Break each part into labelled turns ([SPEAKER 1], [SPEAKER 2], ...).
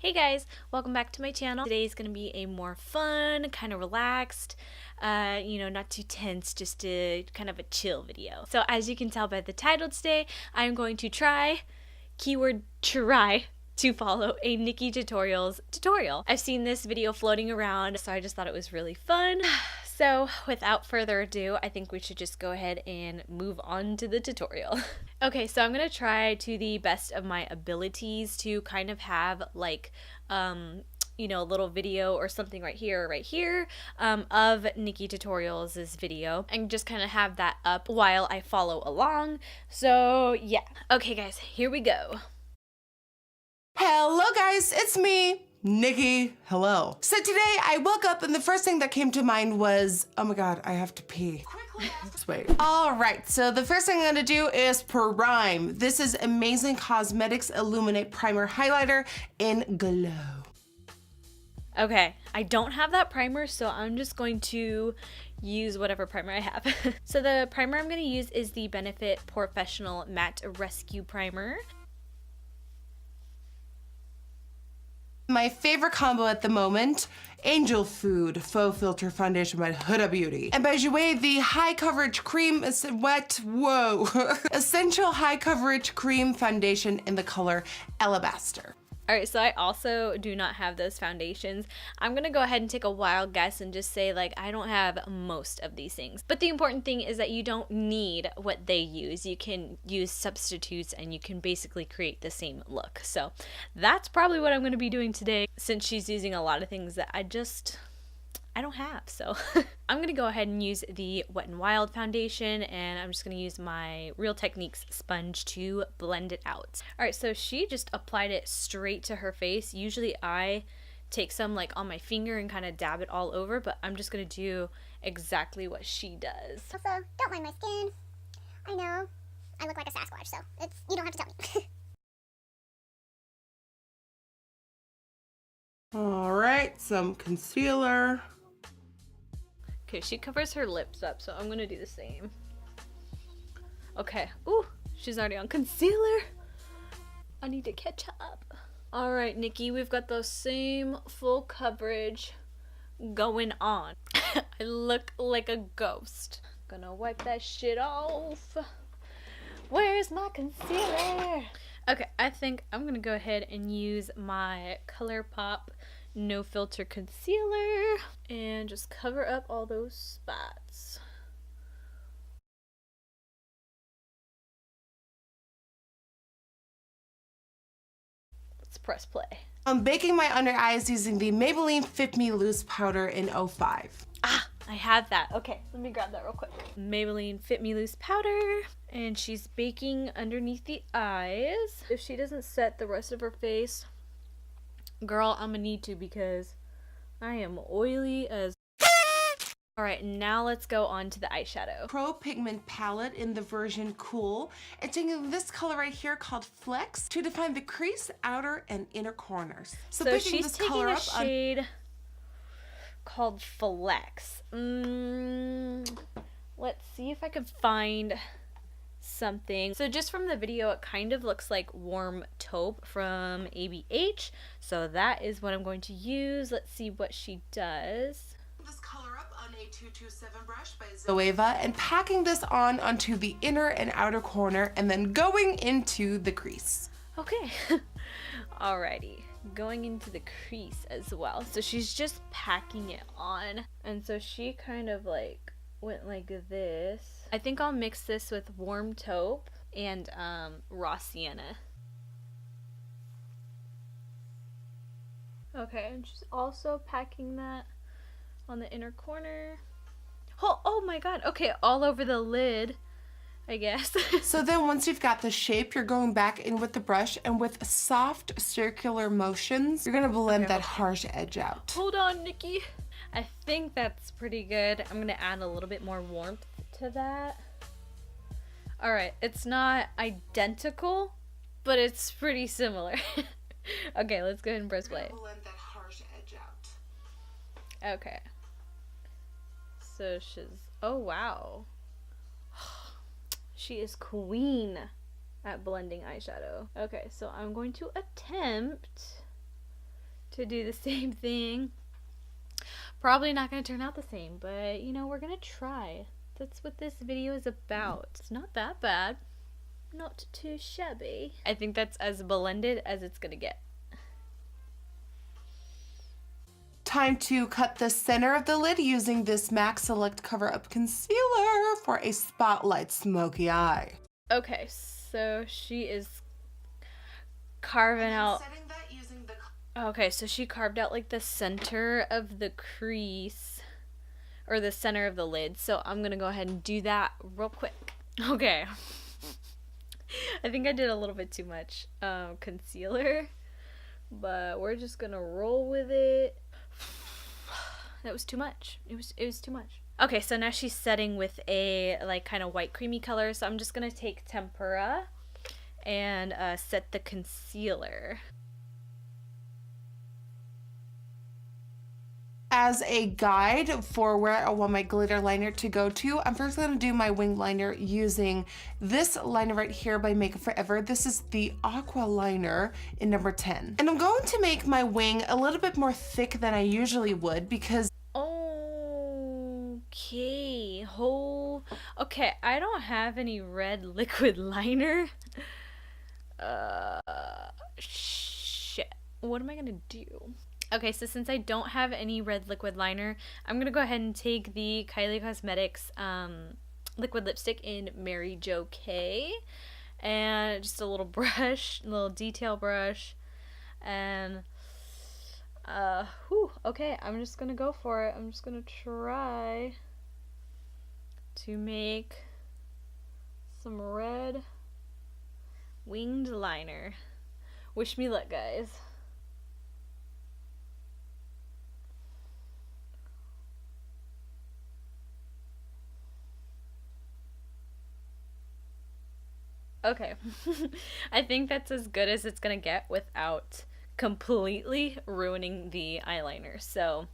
[SPEAKER 1] Hey guys, welcome back to my channel. Today is going to be a more fun, kind of relaxed, not too tense, just a kind of a chill video. So as you can tell by the title today, I'm going to try, keyword try, to follow a Nikkietutorials tutorial. I've seen this video floating around, so I just thought it was really fun. So without further ado, I think we should just go ahead and move on to the tutorial. Okay, so I'm gonna try to the best of my abilities to kind of have like, a little video or something right here of Nikkietutorials' video and just kind of have that up while I follow along. So yeah. Okay guys, here we go.
[SPEAKER 2] Hello guys, it's me, Nikki. Hello. So today I woke up and the first thing that came to mind was, oh my god, I have to pee. Quickly. Just wait. All right, so the first thing I'm gonna do is prime. This is Amazing Cosmetics Illuminate Primer Highlighter in Glow.
[SPEAKER 1] Okay, I don't have that primer, so I'm just going to use whatever primer I have. So the primer I'm going to use is the Benefit Professional Matte Rescue Primer.
[SPEAKER 2] My favorite combo at the moment, Angel Food Faux Filter Foundation by Huda Beauty. And by Jouer, the High Coverage Cream is Essential High Coverage Cream Foundation in the color Alabaster.
[SPEAKER 1] Alright, so I also do not have those foundations. I'm going to go ahead and take a wild guess and just say, like, I don't have most of these things. But the important thing is that you don't need what they use. You can use substitutes and you can basically create the same look. So that's probably what I'm going to be doing today, since she's using a lot of things that I don't have. So I'm going to go ahead and use the Wet n Wild foundation, and I'm just going to use my Real Techniques sponge to blend it out. Alright, so she just applied it straight to her face. Usually I take some like on my finger and kind of dab it all over, but I'm just going to do exactly what she does.
[SPEAKER 3] Also, don't mind my skin. I know I look like a Sasquatch, so you don't have to tell me.
[SPEAKER 2] All right, some concealer.
[SPEAKER 1] Okay, she covers her lips up, so I'm gonna do the same. Okay. Ooh, she's already on concealer. I need to catch up. Alright, Nikki, we've got the same full coverage going on. I look like a ghost. Gonna wipe that shit off. Where's my concealer? Okay, I think I'm gonna go ahead and use my ColourPop No Filter Concealer and just cover up all those spots. Let's press play.
[SPEAKER 2] I'm baking my under eyes using the Maybelline Fit Me Loose powder in 05.
[SPEAKER 1] Ah, I have that. Okay, let me grab that real quick. Maybelline Fit Me Loose powder, and she's baking underneath the eyes. If she doesn't set the rest of her face, girl, I'm gonna need to, because I am oily as. Alright, now let's go on to the eyeshadow.
[SPEAKER 2] Pro Pigment palette in the version Cool. And taking this color right here called Flex to define the crease, outer, and inner corners.
[SPEAKER 1] So she's taking a shade called Flex. Let's see if I can find something. So just from the video, it kind of looks like Warm Taupe from ABH. So that is what I'm going to use. Let's see what she does.
[SPEAKER 2] This color up on a 227 brush by Zoeva and packing this on onto the inner and outer corner and then going into the crease.
[SPEAKER 1] Okay. Alrighty. Going into the crease as well. So she's just packing it on. And so she kind of like went like this. I think I'll mix this with Warm Taupe and Raw Sienna. Okay, and she's also packing that on the inner corner. Oh my god. Okay, all over the lid, I guess.
[SPEAKER 2] So then once you've got the shape, you're going back in with the brush and with soft circular motions, you're gonna blend that harsh edge out.
[SPEAKER 1] Hold on, Nikki. I think that's pretty good. I'm gonna add a little bit more warmth to that. Alright, it's not identical, but it's pretty similar. Okay, let's go ahead and press play.
[SPEAKER 2] Blend that harsh edge out.
[SPEAKER 1] Okay. So she's, oh wow. She is queen at blending eyeshadow. Okay, so I'm going to attempt to do the same thing. Probably not going to turn out the same, but you know, we're going to try. That's what this video is about. It's not that bad. Not too shabby. I think that's as blended as it's going to get.
[SPEAKER 2] Time to cut the center of the lid using this MAC Select Cover Up Concealer for a spotlight smoky eye.
[SPEAKER 1] Okay, so she is carving out. Okay, so she carved out like the center of the crease, or the center of the lid. So I'm gonna go ahead and do that real quick. Okay. I think I did a little bit too much concealer, but we're just gonna roll with it. That was too much. It was too much. Okay, so now she's setting with a like kind of white creamy color. So I'm just gonna take tempera and set the concealer.
[SPEAKER 2] As a guide for where I want my glitter liner to go to, I'm first going to do my wing liner using this liner right here by Makeup Forever. This is the Aqua Liner in number 10. And I'm going to make my wing a little bit more thick than I usually would because...
[SPEAKER 1] Okay, I don't have any red liquid liner. Shit. What am I going to do? Okay, so since I don't have any red liquid liner, I'm going to go ahead and take the Kylie Cosmetics liquid lipstick in Mary Jo K. And just a little brush, a little detail brush. And, okay, I'm just going to go for it. I'm just going to try to make some red winged liner. Wish me luck, guys. Okay, I think that's as good as it's gonna get without completely ruining the eyeliner. So,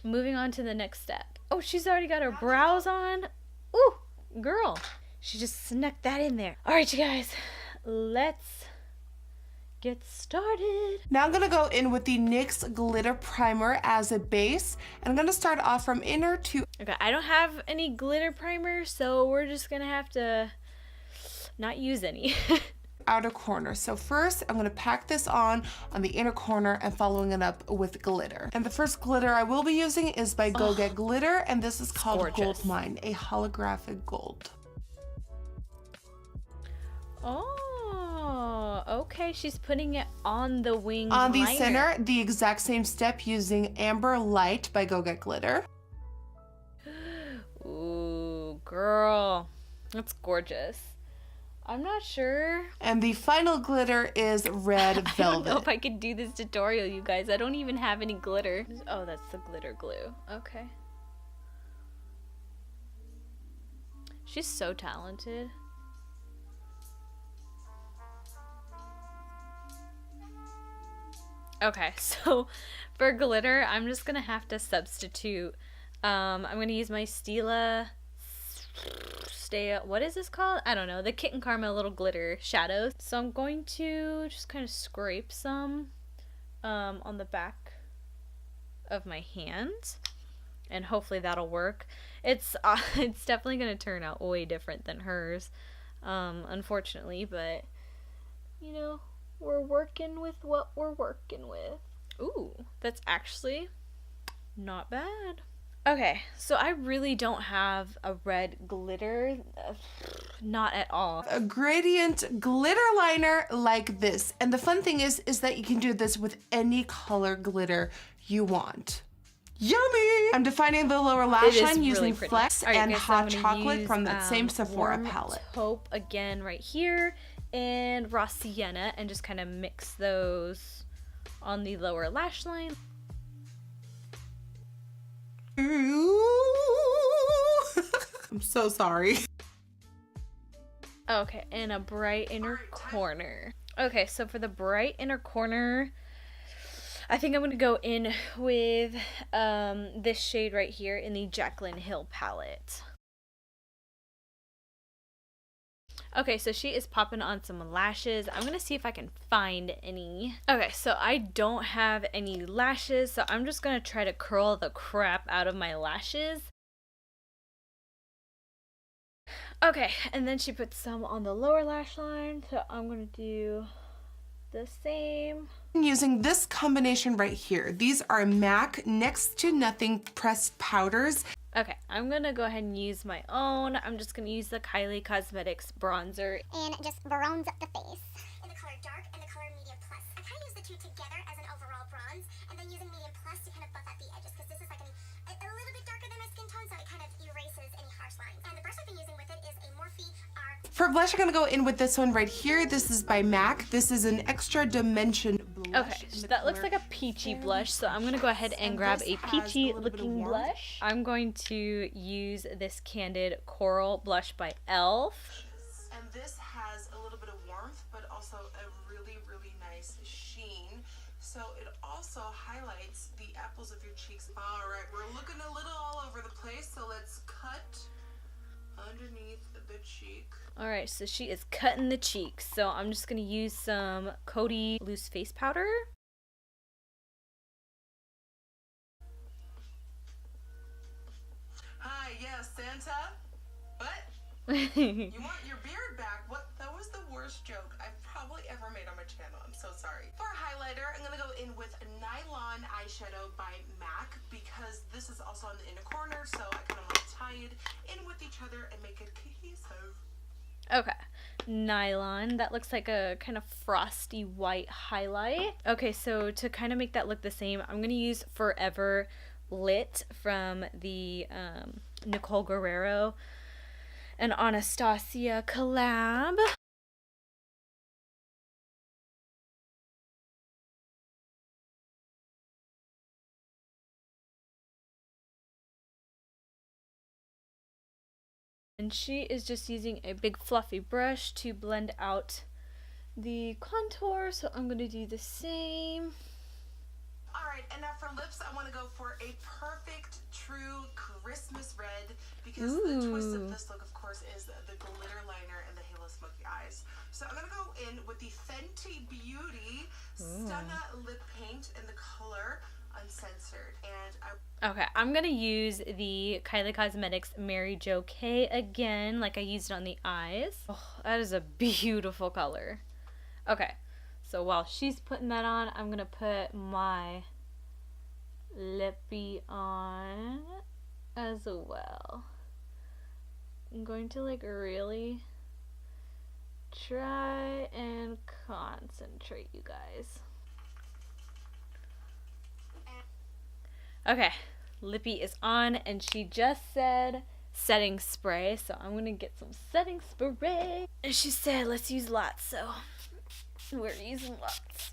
[SPEAKER 1] moving on to the next step. Oh, she's already got her brows on. Ooh, girl. She just snuck that in there. All right, you guys, let's get started.
[SPEAKER 2] Now I'm gonna go in with the NYX Glitter Primer as a base. And I'm gonna start off from inner to...
[SPEAKER 1] Okay, I don't have any glitter primer, so we're just gonna have to not use any.
[SPEAKER 2] outer corner. So first I'm going to pack this on the inner corner and following it up with glitter. And the first glitter I will be using is by Go Get Glitter, and this is called
[SPEAKER 1] gorgeous.
[SPEAKER 2] Gold Mine, a holographic gold.
[SPEAKER 1] Oh, okay. She's putting it on the wing
[SPEAKER 2] On the
[SPEAKER 1] liner.
[SPEAKER 2] center, the exact same step using Amber Light by Go Get Glitter.
[SPEAKER 1] Ooh, girl. That's gorgeous. I'm not sure.
[SPEAKER 2] And the final glitter is Red Velvet.
[SPEAKER 1] I don't know if I could do this tutorial, you guys. I don't even have any glitter. Oh, that's the glitter glue. Okay. She's so talented. Okay, so for glitter, I'm just gonna have to substitute. I'm gonna use my Stila what is this called? I don't know. The Kitten Karma little glitter shadows. So I'm going to just kind of scrape some on the back of my hand, and hopefully that'll work. It's definitely gonna turn out way different than hers, unfortunately, but you know, we're working with what we're working with. Ooh, that's actually not bad. Okay, so I really don't have a red glitter, not at all.
[SPEAKER 2] A gradient glitter liner like this. And the fun thing is that you can do this with any color glitter you want. Yummy! I'm defining the lower lash line
[SPEAKER 1] really
[SPEAKER 2] using
[SPEAKER 1] pretty.
[SPEAKER 2] Flex
[SPEAKER 1] Right,
[SPEAKER 2] and
[SPEAKER 1] guys, so
[SPEAKER 2] Hot
[SPEAKER 1] I'm gonna
[SPEAKER 2] Chocolate
[SPEAKER 1] use,
[SPEAKER 2] from that same Sephora
[SPEAKER 1] warm
[SPEAKER 2] palette.
[SPEAKER 1] Taupe again right here, and Raw Sienna, and just kind of mix those on the lower lash line.
[SPEAKER 2] I'm so sorry.
[SPEAKER 1] Okay, and a bright inner corner. Okay, so for the bright inner corner, I think I'm going to go in with this shade right here in the Jaclyn Hill palette. Okay, so she is popping on some lashes. I'm gonna see if I can find any. Okay, so I don't have any lashes, so I'm just gonna try to curl the crap out of my lashes. Okay, and then she put some on the lower lash line, so I'm gonna do the same.
[SPEAKER 2] I'm using this combination right here. These are MAC Next to Nothing pressed powders.
[SPEAKER 1] Okay, I'm gonna go ahead and use my own. I'm just gonna use the Kylie Cosmetics bronzer.
[SPEAKER 3] And just bronze up the face. In the color dark and the color medium plus. I kind of use the two together as an overall bronze, and then using medium plus to kind of buff out the edges, because this is like a little bit darker than my skin tone, so it kind of erases any harsh lines. And the brush I've been using with it is a Morphe R.
[SPEAKER 2] For blush, I'm gonna go in with this one right here. This is by MAC. This is an extra dimension blush.
[SPEAKER 1] Okay, so that looks like a peachy blush, so I'm gonna go ahead and grab a peachy looking blush. I'm going to use this Candid Coral blush by e.l.f.
[SPEAKER 2] And this has a little bit of warmth, but also a really, really nice sheen. So it also highlights the apples of your cheeks. All right, we're looking a little all over the place, so let's cut underneath the cheek.
[SPEAKER 1] Alright, so she is cutting the cheeks, so I'm just gonna use some Coty loose face powder.
[SPEAKER 2] Hi, yes, Santa? What? You want your beard back? What? That was the worst joke I've probably ever made on my channel. I'm so sorry. For a highlighter, I'm gonna go in with a Nylon Eyeshadow by MAC, because this is also on the inner corner, so I kind of want to tie it in with each other and make it cohesive.
[SPEAKER 1] Okay, Nylon. That looks like a kind of frosty white highlight. Okay, so to kind of make that look the same, I'm going to use Forever Lit from the Nicole Guerrero and Anastasia collab. And she is just using a big fluffy brush to blend out the contour, so I'm going to do the same.
[SPEAKER 2] Alright, and now for lips, I want to go for a perfect, true Christmas red, because the twist of this look, of course, is the glitter liner and the halo smoky eyes. So I'm going to go in with the Fenty Beauty Stunna Lip Paint in the color Uncensored. And
[SPEAKER 1] okay, I'm gonna use the Kylie Cosmetics Mary Jo K again, like I used it on the eyes. Oh, that is a beautiful color. Okay, so while she's putting that on, I'm gonna put my lippy on as well. I'm going to like really try and concentrate, you guys. Okay, lippy is on, and she just said setting spray, so I'm gonna get some setting spray. And she said let's use lots, so we're using lots.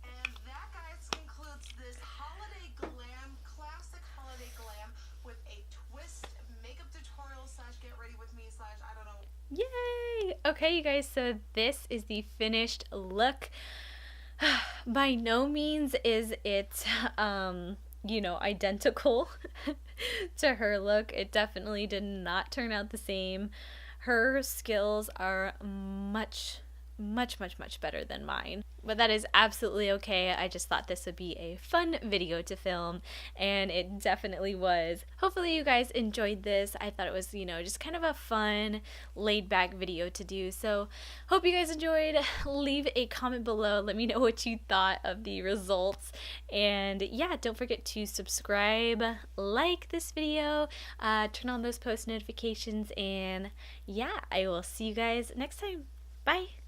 [SPEAKER 2] And that, guys, concludes this holiday glam, classic holiday glam with a twist makeup tutorial slash get ready with me slash I don't know.
[SPEAKER 1] Yay! Okay, you guys, so this is the finished look. By no means is it, you know, identical to her look. It definitely did not turn out the same. Her skills are much better than mine. But that is absolutely okay. I just thought this would be a fun video to film, and it definitely was. Hopefully you guys enjoyed this. I thought it was, you know, just kind of a fun, laid-back video to do. So hope you guys enjoyed. Leave a comment below. Let me know what you thought of the results. And yeah, don't forget to subscribe, like this video, turn on those post notifications, and yeah, I will see you guys next time. Bye!